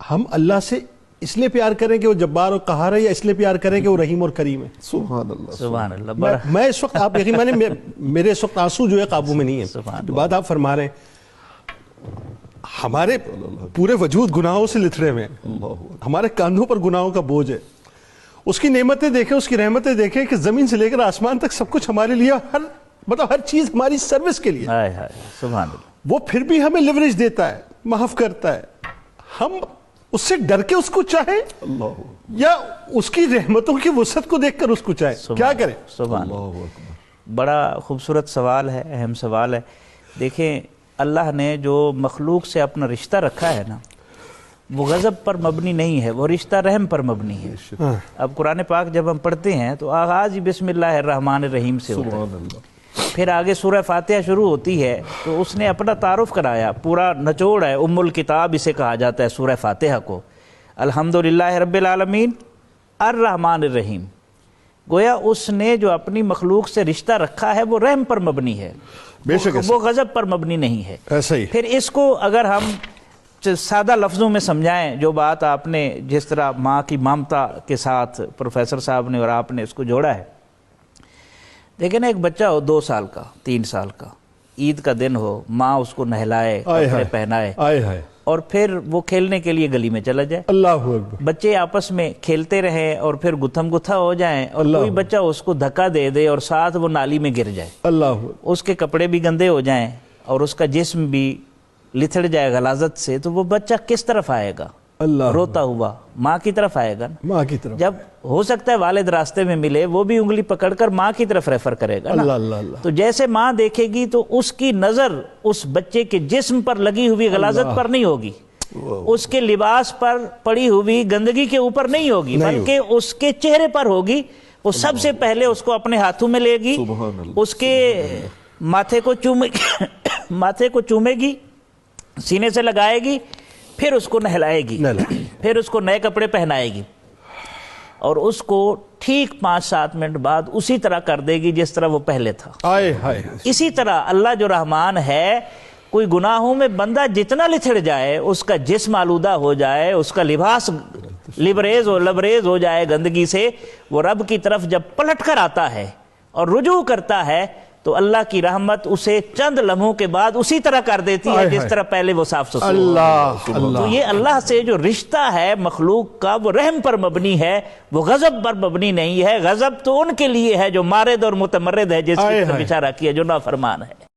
ہم اللہ سے اس لیے پیار کریں کہ وہ جبار اور قہار ہے، یا اس لیے پیار کریں کہ وہ رحیم اور کریم ہے؟ سبحان اللہ، سبحان اللہ. میں اس وقت، آپ یقین مانیں میرے اس وقت آنسو جو ہے قابو میں نہیں ہے. جو بات آپ فرما رہے ہیں، ہمارے پورے وجود گناہوں سے لتھڑے ہوئے ہیں، ہمارے کاندھوں پر گناہوں کا بوجھ ہے. اس کی نعمتیں دیکھیں، اس کی رحمتیں دیکھیں کہ زمین سے لے کر آسمان تک سب کچھ ہمارے لیے، ہر چیز ہماری سروس کے لیے. سبحان اللہ. وہ پھر بھی ہمیں لیوریج دیتا ہے، معاف کرتا ہے. ہم اس سے ڈر کے اس کو چاہیں یا اس کی رحمتوں کی وسعت کو دیکھ کر اس کو چاہیں؟ کیا کریں؟ سبحان اللہ. بڑا خوبصورت سوال ہے، اہم سوال ہے. دیکھیں، اللہ نے جو مخلوق سے اپنا رشتہ رکھا ہے نا، وہ غضب پر مبنی نہیں ہے، وہ رشتہ رحم پر مبنی ہے. اب قرآن پاک جب ہم پڑھتے ہیں تو آغاز ہی بسم اللہ الرحمن الرحیم سے ہوتا ہے. پھر آگے سورہ فاتحہ شروع ہوتی ہے تو اس نے اپنا تعارف کرایا، پورا نچوڑ ہے، ام الکتاب اسے کہا جاتا ہے سورہ فاتحہ کو. الحمدللہ رب العالمین الرحمن الرحیم. گویا اس نے جو اپنی مخلوق سے رشتہ رکھا ہے وہ رحم پر مبنی ہے، بے شک وہ غضب پر مبنی نہیں ہے. ایسا ہی. پھر اس کو اگر ہم سادہ لفظوں میں سمجھائیں، جو بات آپ نے جس طرح ماں کی ممتا کے ساتھ پروفیسر صاحب نے اور آپ نے اس کو جوڑا ہے. دیکھیں نا، ایک بچہ ہو 2 سال کا، 3 سال کا، عید کا دن ہو، ماں اس کو نہلائے، کپڑے پہنائے، اور پھر وہ کھیلنے کے لیے گلی میں چلا جائے. اللہ اکبر. بچے آپس میں کھیلتے رہیں اور پھر گتھم گتھا ہو جائیں، اور کوئی بچہ اس کو دھکا دے دے اور ساتھ وہ نالی میں گر جائے. اللہ. اس کے کپڑے بھی گندے ہو جائیں اور اس کا جسم بھی لتھڑ جائے غلاظت سے، تو وہ بچہ کس طرف آئے گا؟ اللہ. روتا ہوا ماں کی طرف آئے گا. ماں کی طرف. جب ہو سکتا ہے والد راستے میں ملے، وہ بھی انگلی پکڑ کر ماں کی طرف ریفر کرے گا. اللہ اللہ اللہ. تو جیسے ماں دیکھے گی تو اس کی نظر اس بچے کے جسم پر لگی ہوئی غلاظت پر نہیں ہوگی، اس کے لباس پر پڑی ہوئی گندگی کے اوپر نہیں ہوگی، بلکہ اس کے چہرے پر ہوگی. وہ سب سے پہلے اس کو اپنے ہاتھوں میں لے گی، اس کے ماتھے کو چومے گی، سینے سے لگائے گی، پھر اس کو نہلائے گی، پھر اس کو نئے کپڑے پہنائے گی، اور اس کو ٹھیک 5-7 منٹ بعد اسی طرح کر دے گی جس طرح وہ پہلے تھا. اسی طرح اللہ جو رحمان ہے، کوئی گناہوں میں بندہ جتنا لتھڑ جائے، اس کا جسم آلودہ ہو جائے، اس کا لباس لبریز ہو جائے گندگی سے، وہ رب کی طرف جب پلٹ کر آتا ہے اور رجوع کرتا ہے تو اللہ کی رحمت اسے چند لمحوں کے بعد اسی طرح کر دیتی ہے جس طرح پہلے وہ صاف ستھرا. تو یہ اللہ سے جو رشتہ ہے مخلوق کا، وہ رحم پر مبنی ہے، وہ غضب پر مبنی نہیں ہے. غضب تو ان کے لیے ہے جو مارد اور متمرد ہے، جس کی بیچارہ کی ہے، جو نافرمان ہے.